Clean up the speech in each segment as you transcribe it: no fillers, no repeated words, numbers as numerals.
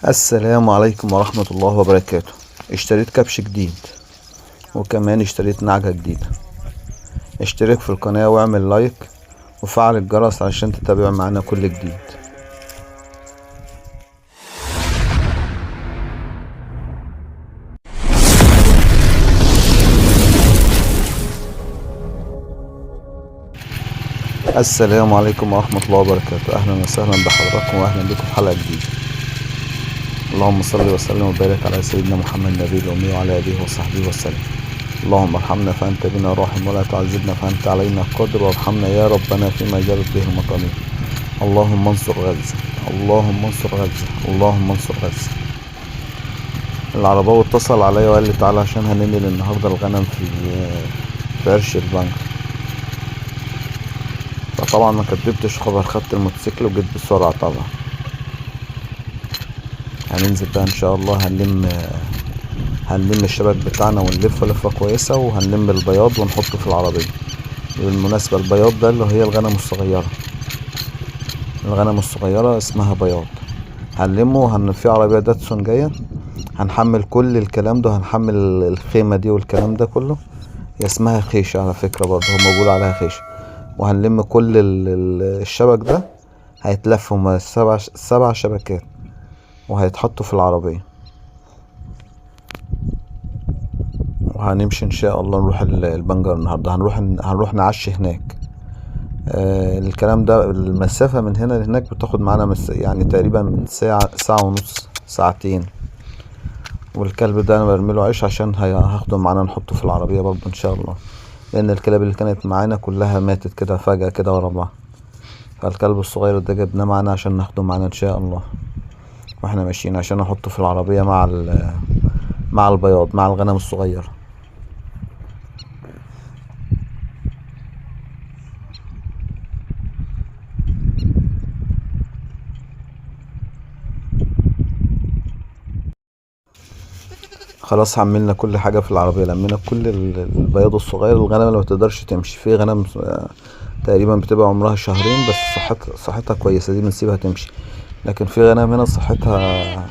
السلام عليكم ورحمة الله وبركاته. اشتريت كبش جديد، وكمان اشتريت نعجة جديدة. اشترك في القناة واعمل لايك وفعل الجرس علشان تتابع معنا كل جديد. السلام عليكم ورحمة الله وبركاته. اهلا وسهلا بحضراتكم واهلا بكم في حلقة جديدة. اللهم صل وسلم وبارك على سيدنا محمد النبي الأمي وعلى آله وصحبه وسلم. اللهم ارحمنا فأنت بنا راحم، ولا تعذبنا فأنت علينا قادر، وارحمنا يا ربنا فيما جرت به المطامير. اللهم انصر غزة، اللهم انصر غزة، اللهم انصر غزة. العرباوي اتصل عليا وقال لي تعالى عشان هننقل النهارده الغنم في عرش البنك. فطبعا ما كدبتش خبر، خدت الموتوسيكل وجيت بسرعة. طبعا هننزل بقى ان شاء الله، هنلم الشبك بتاعنا ونلفه لفة كويسة، وهنلم البياض ونحطه في العربية. بالمناسبة البياض ده اللي هي الغنم الصغيرة، الغنم الصغيرة اسمها بياض. هنلمه في عربية داتسون جاية، هنحمل كل الكلام ده، هنحمل الخيمة دي والكلام ده كله. هي اسمها خيشة على فكرة، برضه هما بيقولوا عليها خيشة. وهنلم كل الشبك ده، هيتلف. هما سبع شبكات وهيتحطوا في العربية، وهنمشي ان شاء الله نروح البنجر النهاردة. هنروح نعشي هناك. الكلام ده المسافة من هنا لهناك بتاخد معانا يعني تقريبا من ساعة ونص، ساعتين. والكلب ده انا برميله عيش عشان هاخده معانا نحطه في العربية برضه ان شاء الله، لان الكلاب اللي كانت معانا كلها ماتت كده فجأة كده ورا بعض. فالكلب الصغير ده جبناه معانا عشان ناخده معانا ان شاء الله واحنا ماشيين، عشان احطه في العربية مع البياض، مع الغنم الصغير. خلاص حملنا كل حاجة في العربية، لمينا كل البياض الصغير. الغنم اللي ما تقدرش تمشي، في غنم تقريبا بتبقى عمرها شهرين بس صحتها كويسة، دي بنسيبها تمشي. لكن في غنم هنا صحتها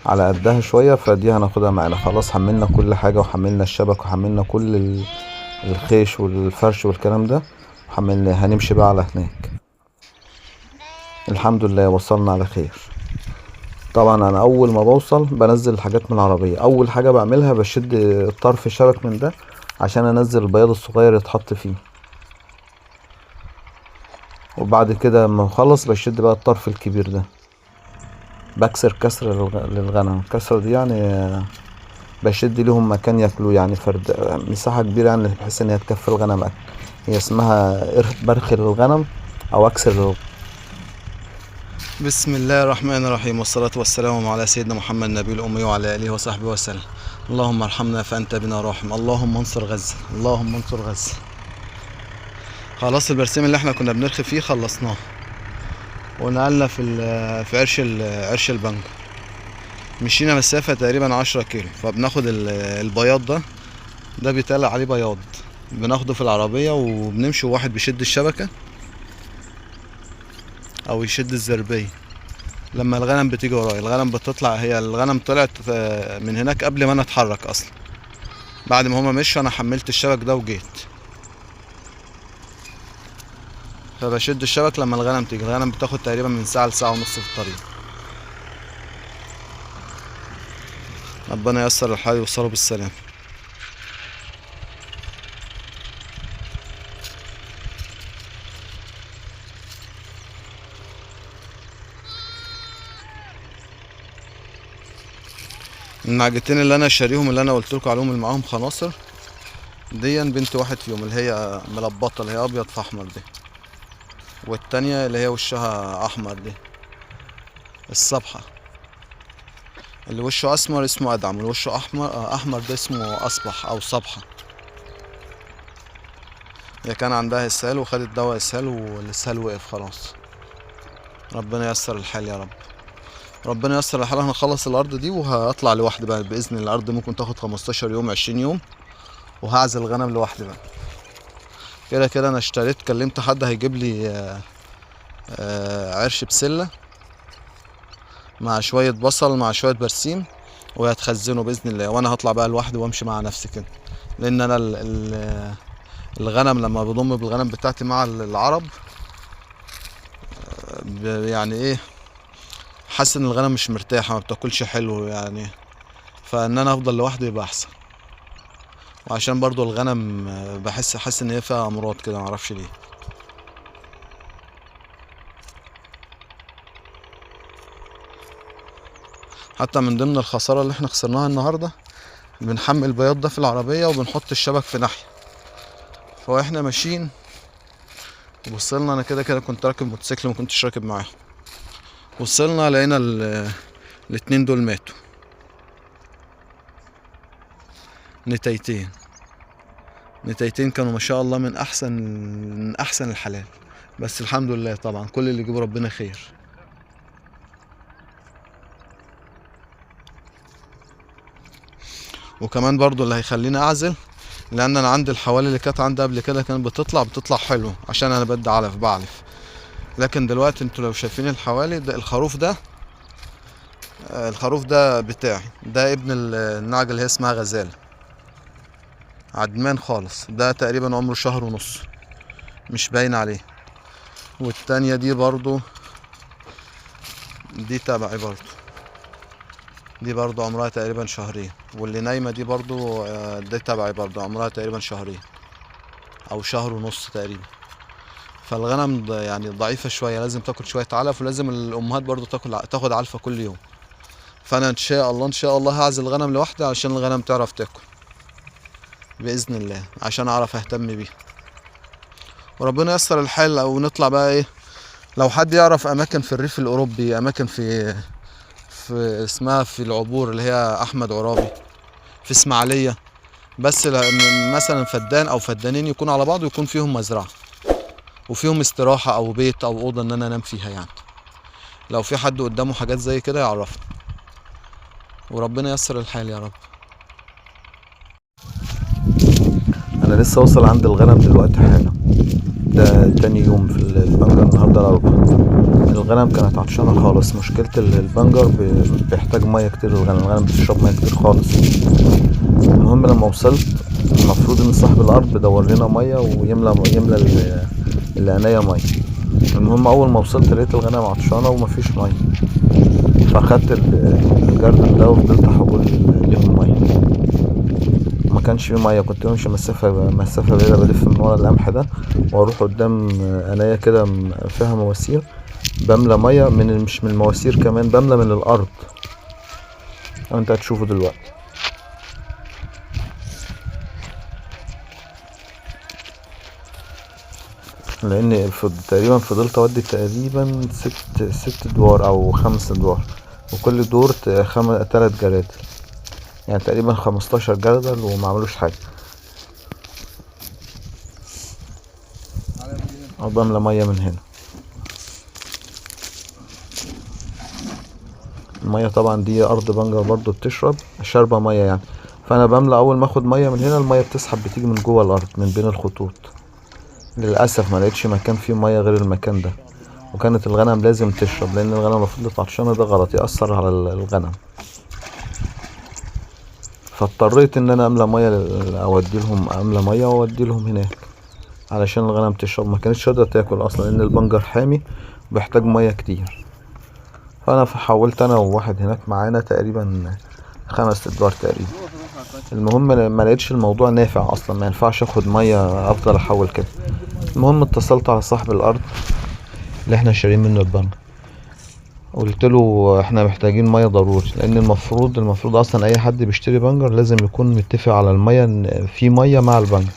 على قدها شوية، فدي هناخدها معانا. خلاص حملنا كل حاجة، وحملنا الشبك، وحملنا كل الخيش والفرش والكلام ده، وحملنا. هنمشي بقى على هناك. الحمد لله وصلنا على خير. طبعا انا اول ما بوصل بنزل الحاجات من العربية. اول حاجة بعملها بشد طرف الشبك من ده عشان انزل البياض الصغير يتحط فيه. وبعد كده لما اخلص بشد بقى الطرف الكبير ده، بكسر كسر للغنم. الكسرة دي يعني بشد ليهم مكان ياكلوه، يعني فرد مساحة كبيرة، يعني بحيث ان هي تكفي الغنم اكل. هي اسمها برخل الغنم او اكسر بسم الله الرحمن الرحيم، والصلاة والسلام على سيدنا محمد النبي الأمي وعلى آله وصحبه وسلم. اللهم ارحمنا فأنت بنا راحم، اللهم انصر غزة، اللهم انصر غزة. خلاص البرسيم اللي احنا كنا بنرخي فيه خلصناه، ونقلنا في عرش البنجو. مشينا مسافة تقريبا 10 كيلو. فبناخد البياض ده بيتقال عليه بياض. بناخده في العربية وبنمشي، وواحد بيشد الشبكة أو يشد الزربية. لما الغنم بتيجي ورايا، الغنم بتطلع، هي الغنم طلعت من هناك قبل ما انا اتحرك اصلا. بعد ما هما مشوا انا حملت الشبك ده وجيت. فبشد الشبك لما الغنم تيجي. الغنم بتاخد تقريبا من ساعة لساعة ونص في الطريق. ربنا ييسر الحال يوصلوا بالسلام. النعجتين اللي انا شاريهم، اللي انا قلت لكم عليهم اللي معاهم خناصر، دي بنت واحد فيهم اللي هي ملبطه، اللي هي ابيض في احمر دي. والتانية اللي هي وشها احمر دي الصبحة. اللي وشه اسمر اسمه ادعم، اللي وشه احمر ده اسمه اصبح او صبحة. هي كان عندها اسهال وخدت دواء اسهال، والاسهال وقف خلاص. ربنا ييسر الحال يا رب. ربنا ييسر الحال. هنخلص الارض دي وهطلع لوحدي بقى باذن الله. الارض ممكن تاخد 15 يوم 20 يوم، وهعزل الغنم لوحدي بقى. كده كده انا اشتريت، كلمت حد هيجيب لي عرش بسله. مع شوية بصل مع شوية برسيم، وهتخزنه بإذن الله. وانا هطلع بقى لوحدي وامشي مع نفسي كده، لان انا الغنم لما بضم بالغنم بتاعتي مع العرب يعني ايه، حاسس ان الغنم مش مرتاحة ما بتاكلش حلو يعني، فان انا افضل لوحدي يبقى احسن. وعشان برضو الغنم حاسس ان هي فيها امراض كده معرفش ليه. حتى من ضمن الخسارة اللي احنا خسرناها النهاردة، بنحمل البياض ده في العربية وبنحط الشبك في ناحية، فاحنا ماشيين وصلنا، انا كده كده كنت راكب موتوسيكل ما كنتش راكب معاهم، وصلنا لقينا الاتنين دول ماتوا، نتايتين. نتايتين كانوا ما شاء الله من احسن الحلال، بس الحمد لله طبعا كل اللي يجيبه ربنا خير. وكمان برضو اللي هيخليني اعزل، لان انا عندي الحوالي اللي كانت عندي قبل كده كانت بتطلع حلو عشان انا بدي بعلف. لكن دلوقتي انتوا لو شايفين الحوالي ده، الخروف ده بتاعي، ده ابن النعجة اللي هي اسمها غزالة، عدمان خالص، ده تقريبا عمره شهر ونص مش باين عليه. والتانية دي برضو دي تبعي برضو، دي برضو عمرها تقريبا شهرين. واللي نايمة دي برضو دي تبعي برضو عمرها تقريبا شهرين او شهر ونص تقريبا. فالغنم يعني ضعيفة شوية، لازم تاكل شوية علف، ولازم الامهات برضو تاخد علفة كل يوم. فانا ان شاء الله هعزل الغنم لوحدي عشان الغنم تعرف تاكل باذن الله، عشان اعرف اهتم بيه. وربنا ييسر الحال، او نطلع بقى ايه، لو حد يعرف اماكن في الريف الاوروبي، اماكن اسمها في العبور اللي هي احمد عرابي في اسماعيليه، بس مثلا فدان او فدانين يكونوا على بعض ويكون فيهم مزرعه وفيهم استراحه او بيت او اوضه ان انا انام فيها يعني. لو في حد قدامه حاجات زي كده يعرفها، وربنا ييسر الحال يا رب. انا لسه واصل عند الغنم دلوقتي حالا، ده تاني يوم في البنجر، النهارده الاربعاء. الغنم كانت عطشانه خالص، مشكله البنجر بيحتاج ميه كتير، الغنم بتشرب ميه كتير خالص. المهم لما وصلت، المفروض ان صاحب الارض بيدور لنا ميه ويملى العناية ميه. المهم اول ما وصلت لقيت الغنم عطشانه ومفيش ميه، فاخدت الجردل ده وفضلت احول ليهم ميه. ما كانش فيه ميه، كنت بمشي مسافه بعيده، بلف من ورا القمح ده واروح قدام قنايه كده فيها مواسير، بملى ميه مش من المواسير، كمان بملى من الارض، انت هتشوفه دلوقتي. لان تقريبا فضلت اودي تقريبا ست ادوار او 5 ادوار، وكل دور 3 جرادل، يعني تقريبا 15 جردل وما عملوش حاجه. بملى ميه من هنا. الميه طبعا دي ارض بنجر برضو بتشرب شاربة ميه يعني، فانا بملى اول ما اخد ميه من هنا، الميه بتسحب بتيجي من جوه الارض من بين الخطوط. للاسف ما لقيتش مكان فيه ميه غير المكان ده، وكانت الغنم لازم تشرب، لان الغنم لو فضلت عطشانه ده غلط، يأثر على الغنم. فاضطريت ان انا املى ميه، املى ميه واودي لهم هناك علشان الغنم تشرب. ما كانتش قادره تاكل اصلا لان البنجر حامي وبيحتاج ميه كتير. فانا حاولت انا وواحد هناك معانا تقريبا 5 ادوار تقريبا. المهم ما لقيتش الموضوع نافع اصلا، ما ينفعش اخد ميه افضل احول كده. المهم اتصلت على صاحب الارض اللي احنا شارين منه البنجر، قلت له احنا محتاجين ميه ضروري، لان المفروض اصلا اي حد بيشتري بنجر لازم يكون متفق على الميه، ان في ميه مع البنجر.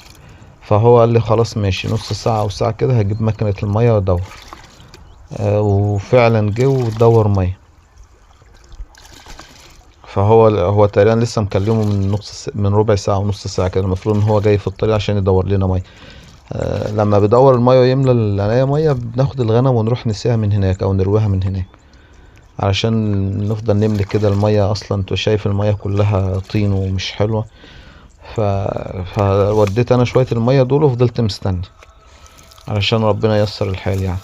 فهو قال لي خلاص ماشي، نص ساعه او ساعه كده هجيب مكنه الميه وادور. وفعلا جه ودور ميه. فهو تقريبا لسه مكلمه من ربع ساعه ونص ساعه كده، المفروض ان هو جاي في الطريق عشان يدور لنا ميه. لما بيدور الميه ويملى العناية ميه، بناخد الغنم ونروح نسقيها من هناك او نرويها من هناك، علشان نفضل نملك كده المية. اصلا انت شايف المية كلها طين ومش حلوة. ف... فوديت انا شوية المية دول وفضلت مستني علشان ربنا ييسر الحال يعني.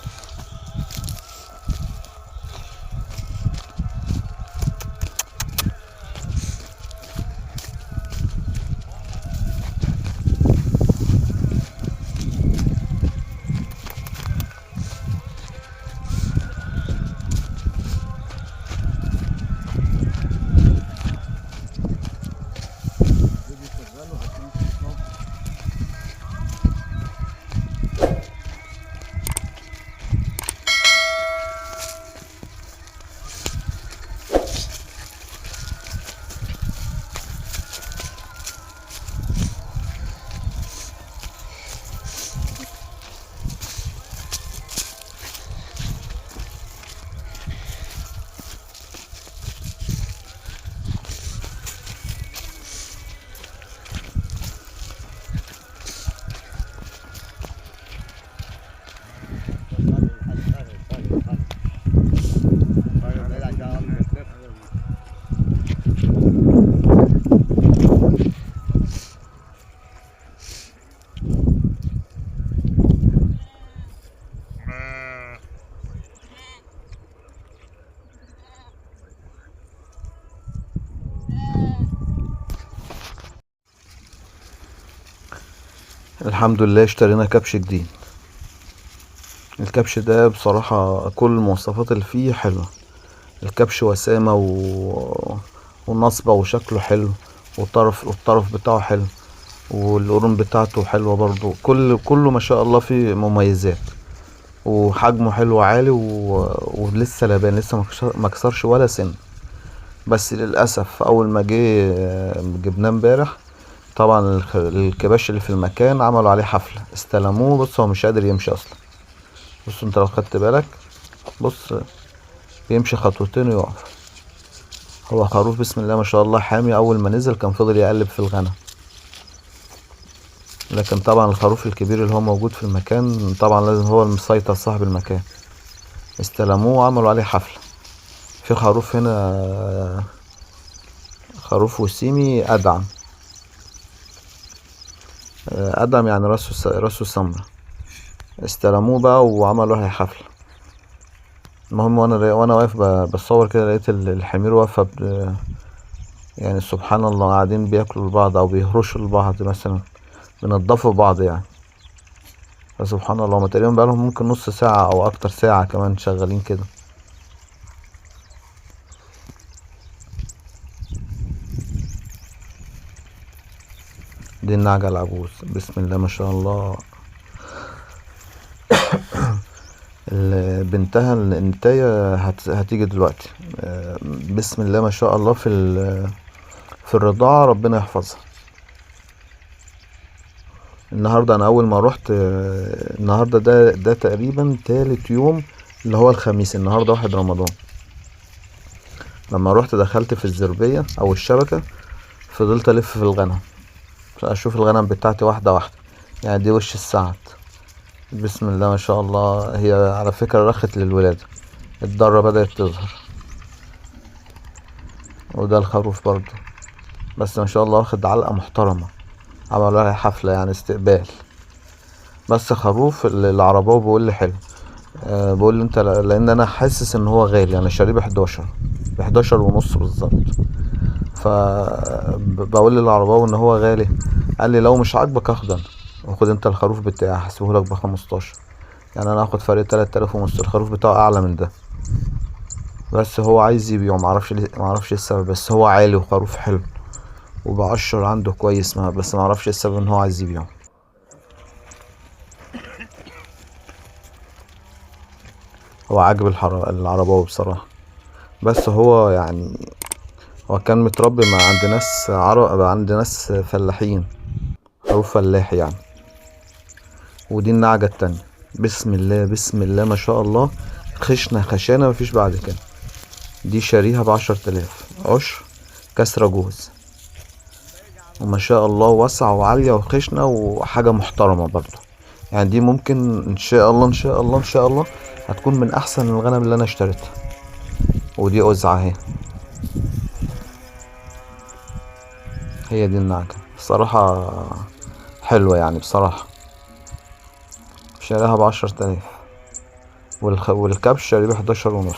الحمد لله اشترينا كبش جديد. الكبش ده بصراحة كل المواصفات اللي فيه حلوة. الكبش وسامة ونصبة وشكله حلو، والطرف بتاعه حلو، والقرون بتاعته حلوة برضو، كله ما شاء الله فيه مميزات، وحجمه حلو عالي ولسه لبان، لسه ما كسرش ولا سن. بس للأسف أول ما جبناه امبارح، طبعا الكباش اللي في المكان عملوا عليه حفلة، استلموه. بص هو مش قادر يمشي أصلا. بص انت لو خدت بالك، بص يمشي خطوتين ويقف. هو خروف بسم الله ما شاء الله حامي. أول ما نزل كان فضل يقلب في الغنم، لكن طبعا الخروف الكبير اللي هو موجود في المكان طبعا لازم هو المسيطر صاحب المكان. استلموه وعملوا عليه حفلة. في خروف هنا، خروف وسيمي أدعم. أدعم يعني راسه سمرة. استلموه بقى وعملوا عليه حفلة. المهم وانا واقف بصور كده، لقيت الحمير واقفة يعني سبحان الله قاعدين بياكلوا لبعض او بيهرشوا لبعض مثلا، بينضفوا بعض يعني. فسبحان الله هما تقريبا بقالهم ممكن نص ساعة او اكتر، ساعة كمان شغالين كده. دي النعجة العجوز بسم الله ما شاء الله. بنتها النتاية هتيجي دلوقتي. بسم الله ما شاء الله في الرضاعة ربنا يحفظها. النهاردة انا اول ما روحت، النهاردة ده تقريبا تالت يوم، اللي هو الخميس. النهاردة 1 رمضان. لما روحت دخلت في الزربية او الشبكة، فضلت الف في الغنم، اشوف الغنم بتاعتي واحدة واحدة. يعني دي وش السعد بسم الله ما شاء الله. هي على فكرة رخت للولادة، الضرة بدأت تظهر. وده الخروف برضو، بس ما شاء الله واخد علقة محترمة. عملوا لها حفلة يعني استقبال. بس خروف العرباوي بيقول لي حلو. بقول لي انت لان انا حاسس ان هو غالي. انا شاريه ب11 ونص بالظبط. فبقول للعرباوي ان هو غالي. قال لي لو مش عاجبك اخد انا، وخد انت الخروف بتاعي هحسبه لك ب15. يعني انا هاخد فرق 3000 ونص. الخروف بتاعه اعلى من ده، بس هو عايز يبيعه. معرفش ايه السبب، بس هو عالي وخروف حلو وبقشر عنده كويس. بس معرفش ايه السبب ان هو عايز يبيعه. هو عاجب العرباوي بصراحة. بس هو يعني هو كان متربي عند ناس عرب، عند ناس فلاحين، خروف فلاح يعني. ودي النعجة التانية بسم الله بسم الله ما شاء الله. خشانة مفيش بعد كده. دي شاريها ب10 تلاف عشر، كسرة جوز، وما شاء الله واسعة وعالية وخشنة وحاجة محترمة برضو. يعني دي ممكن ان شاء الله ان شاء الله ان شاء الله هتكون من احسن الغنم اللي انا اشتريتها. ودي أزعة اهي. هي دي النعجة بصراحة حلوة يعني بصراحة. شاريها ب10 تلاف. والكبش شاريه ب11 ونص.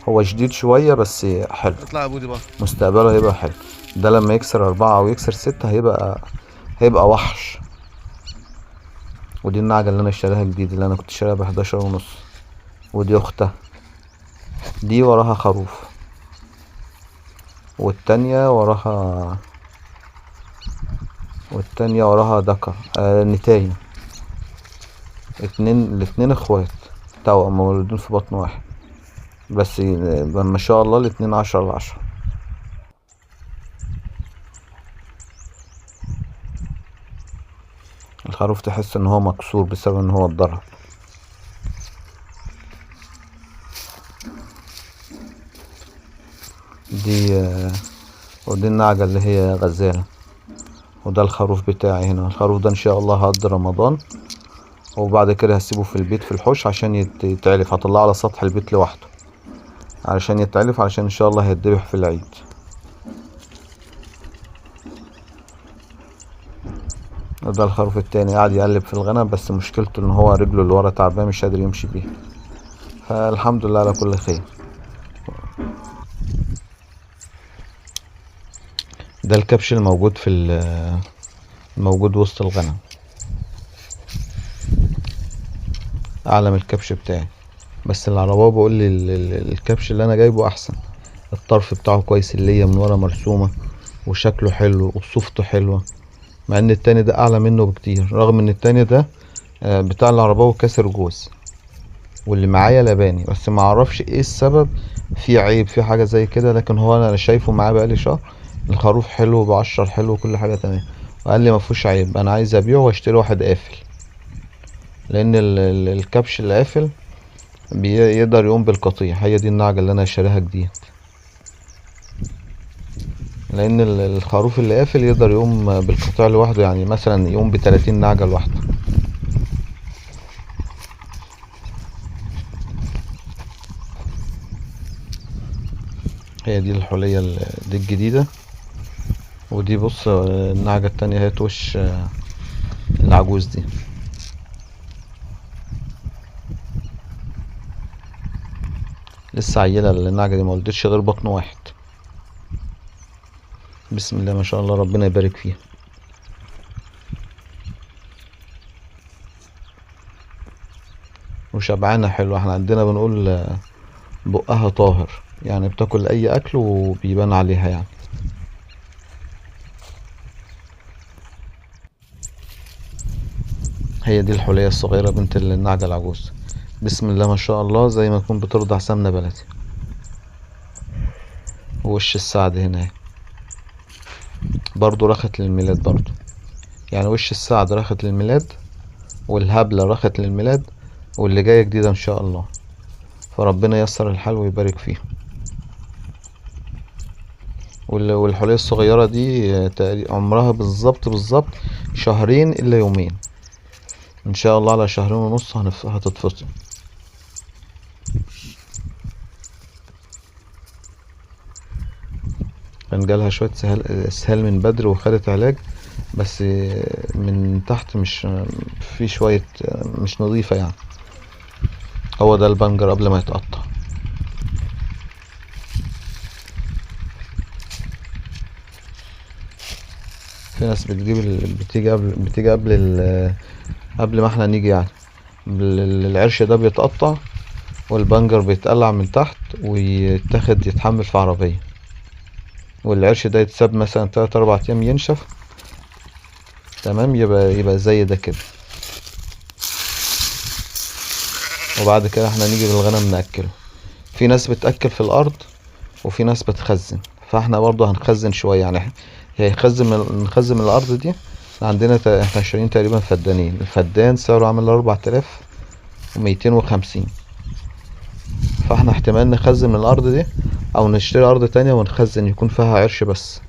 هو شديد شوية بس حلو، اطلع يا بودي بقى. مستقبله هيبقى حلو. ده لما يكسر 4 أو يكسر 6 هيبقى وحش. ودي النعجة اللي أنا اشتريها جديد، اللي أنا كنت شاريها ب11 ونص. ودي أختها، دي وراها خروف، والتانية وراها دكر، نتاية. الاتنين اخوات توأم مولودين في بطن واحد. بس ما شاء الله الاتنين 10/10. الخروف تحس ان هو مكسور بسبب ان هو اتضرب. ودي النعجة اللي هي غزالة. وده الخروف بتاعي هنا. الخروف ده ان شاء الله هقضي رمضان، وبعد كده هسيبه في البيت في الحوش عشان يتعلف. هطلعه على سطح البيت لوحده علشان يتعلف، علشان ان شاء الله هيتذبح في العيد. ده الخروف التاني قاعد يقلب في الغنم، بس مشكلته ان هو رجله اللي ورا تعبان مش قادر يمشي بيها. فالحمد لله على كل خير. ده الكبش الموجود موجود وسط الغنم. اعلى من الكبش بتاعي. بس العرباوي بيقول لي الكبش اللي انا جايبه احسن. الطرف بتاعه كويس، اللية من ورا مرسومة، وشكله حلو وصوفته حلوة. مع ان التاني ده اعلى منه بكتير، رغم ان التاني ده بتاع العرباوي كسر جوز، واللي معايا لباني. بس ما اعرفش ايه السبب، في عيب في حاجة زي كده. لكن هو انا شايفه معاه بقالي شهر. الخروف حلو، بعشر حلو، وكل حاجة تمام. وقال لي ما فيهوش عيب. انا عايز ابيعه واشتري واحد قافل، لان الكبش اللي قافل بيقدر يقوم بالقطيع. هي دي النعجة اللي انا شاريها جديد، لان الخروف اللي قافل يقدر يقوم بالقطيع لوحده، يعني مثلا يقوم ب30 نعجة لوحده. هي دي الحلية دي الجديدة. ودي بص النعجة التانية هي وش العجوز دي. لسه عيلة النعجة دي، ما ولدتش غير بطن واحد. بسم الله ما شاء الله، ربنا يبارك فيها. وشبعانة حلوة. احنا عندنا بنقول بقها طاهر، يعني بتاكل اي اكل وبيبان عليها يعني. هي دي الحلية الصغيرة بنت النعجة العجوز. بسم الله ما شاء الله، زي ما تكون بترضع سمنة بلدي. ووش السعد هنا برضو رخت للميلاد برضو. يعني وش السعد رخت للميلاد، والهبلة رخت للميلاد، واللي جاية جديدة ان شاء الله. فربنا ييسر الحال ويبارك فيه. والحلية الصغيرة دي عمرها بالظبط شهرين الا يومين. ان شاء الله على شهرين ونص هتتفصل. كان جالها شوية اسهال من بدري، وخدت علاج. بس من تحت مش في شوية مش نظيفة يعني. هو ده البنجر قبل ما يتقطع. في ناس بتيجي قبل ما احنا نيجي يعني. العرش ده بيتقطع، والبنجر بيتقلع من تحت ويتاخد يتحمل في عربية. والعرش ده يتساب مثلا 3 4 ايام ينشف تمام، يبقى زي ده كده. وبعد كده احنا نيجي بالغنم نأكله. في ناس بتأكل في الأرض، وفي ناس بتخزن. فاحنا برضو هنخزن شوية يعني. هي نخزن من الأرض دي. عندنا احنا شارين تقريبا فدانين. الفدان سعره عامل 4250. فاحنا احتمال نخزن من الأرض دي، أو نشتري أرض تانية ونخزن يكون فيها عرش بس.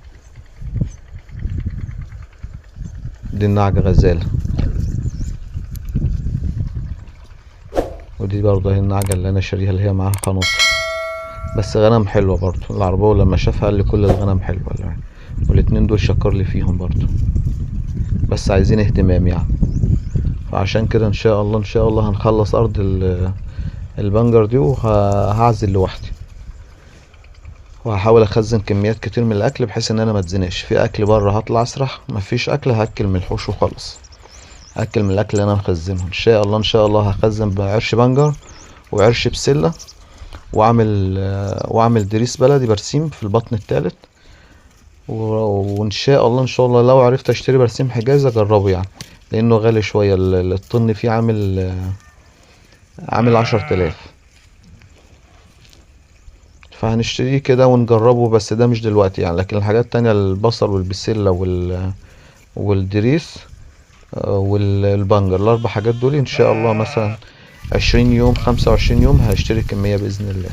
دي النعجة غزالة. ودي برضه هي النعجة اللي أنا شاريها، اللي هي معاها خنوط. بس غنم حلوة برضه. العرباوي لما شافها قال لي كل الغنم حلوة. والاتنين دول شكر لي فيهم برضه، بس عايزين اهتمام يعني. فعشان كده ان شاء الله هنخلص ارض البنجر دي، وهعزل لوحدي. وهحاول اخزن كميات كتير من الاكل، بحيث ان انا ما اتزنقش في اكل بره. هطلع اسرح مفيش اكل، هاكل من الحوش وخلص. اكل من الاكل اللي انا مخزنه. ان شاء الله هخزن بعرش بنجر وعرش بسله، واعمل دريس بلدي برسيم في البطن التالت. وان شاء الله لو عرفت اشتري برسيم حجاز اجربه يعني، لانه غالي شويه. الطن فيه عامل 10 تلاف. فهنشتريه كده ونجربه، بس ده مش دلوقتي يعني. لكن الحاجات التانية، البصل والبسلة والدريس والبنجر، ال4 حاجات دول ان شاء الله مثلا 20 يوم 25 يوم هشتري كمية بإذن الله.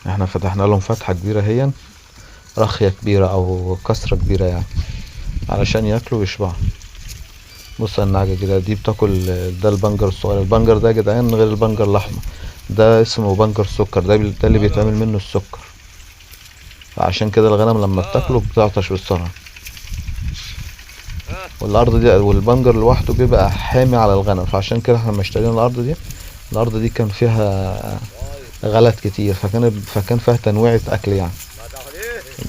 احنا فتحنا لهم فتحة كبيرة هي، رخية كبيرة او كسرة كبيرة يعني، علشان ياكلوا ويشبعوا. بص النعجة كده دي بتاكل. ده البنجر الصغير. البنجر ده يا جدعان غير البنجر الأحمر. ده اسمه بنجر سكر. ده اللي بيتعمل منه السكر. عشان كده الغنم لما بتاكله بتعطش بسرعة. والأرض دي والبنجر لوحده بيبقى حامي على الغنم. فعشان كده احنا لما اشترينا الأرض دي كان فيها غلط كتير. فكان فيها تنويعة أكل يعني،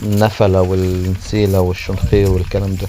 النفلة والنسيلة والشنخير والكلام ده.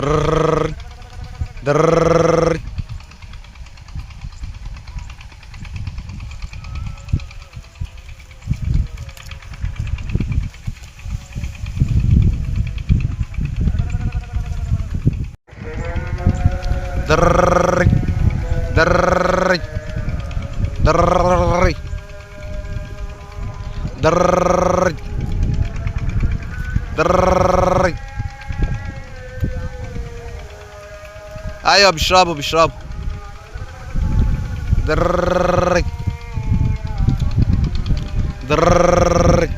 در در. در در در در در. ايوه بيشربوا در در.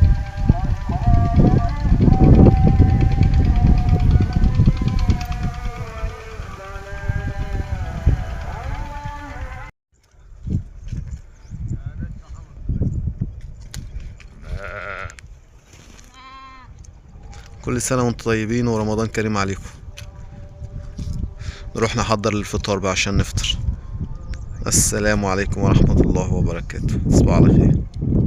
كل سنة وانتم طيبين ورمضان كريم عليكم. نروح نحضر للفطار بقى عشان نفطر. السلام عليكم ورحمة الله وبركاته. تصبحوا على خير.